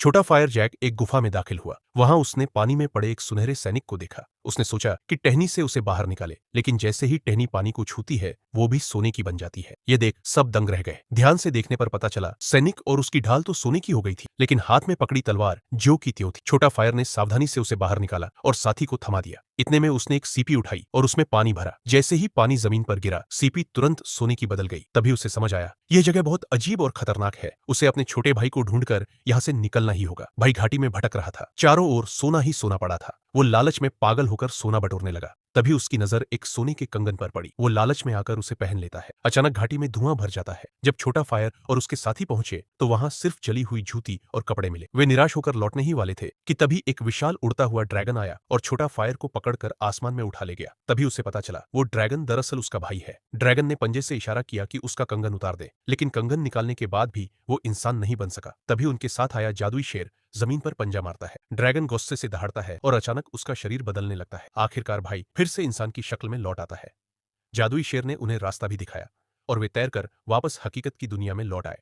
छोटा fire Jack एक गुफा में दाखिल हुआ। वहां उसने पानी में पड़े एक सुनहरे सैनिक को देखा। उसने सोचा कि टहनी से उसे बाहर निकाले, लेकिन जैसे ही टहनी पानी को छूती है वो भी सोने की बन जाती है। ये देख सब दंग रह गए। ध्यान से देखने पर पता चला सैनिक और उसकी ढाल तो सोने की हो गई थी, लेकिन हाथ में पकड़ी तलवार ज्यों की त्यों थी। छोटा फायर ने सावधानी से उसे बाहर निकाला और साथी को थमा दिया। इतने में उसने एक सीपी उठाई और उसमें पानी भरा। जैसे ही पानी जमीन पर गिरा, सीपी तुरंत सोने की बदल गई। तभी उसे समझ आया यह जगह बहुत अजीब और खतरनाक है। उसे अपने छोटे भाई को ढूंढकर यहाँ से निकलना ही होगा। भाई घाटी में भटक रहा था, चारों ओर सोना ही सोना पड़ा था। वो लालच में पागल होकर सोना बटोरने लगा। तभी उसकी नजर एक सोने के कंगन पर पड़ी। वो लालच में आकर उसे पहन लेता है। अचानक घाटी में धुआं भर जाता है। जब छोटा फायर और उसके साथी पहुंचे तो वहां सिर्फ जली हुई जूती और कपड़े मिले। वे निराश होकर लौटने ही वाले थे कि तभी एक विशाल उड़ता हुआ ड्रैगन आया और छोटा फायर को पकड़कर आसमान में उठा ले गया। तभी उसे पता चला वो ड्रैगन दरअसल उसका भाई है। ड्रैगन ने पंजे से इशारा किया कि उसका कंगन उतार दे, लेकिन कंगन निकालने के बाद भी वो इंसान नहीं बन सका। तभी उनके साथ आया जादुई शेर जमीन पर पंजा मारता है। ड्रैगन गुस्से से दहाड़ता है और अचानक उसका शरीर बदलने लगता है। आखिरकार भाई फिर से इंसान की शक्ल में लौट आता है। जादुई शेर ने उन्हें रास्ता भी दिखाया और वे तैरकर वापस हकीकत की दुनिया में लौट आए।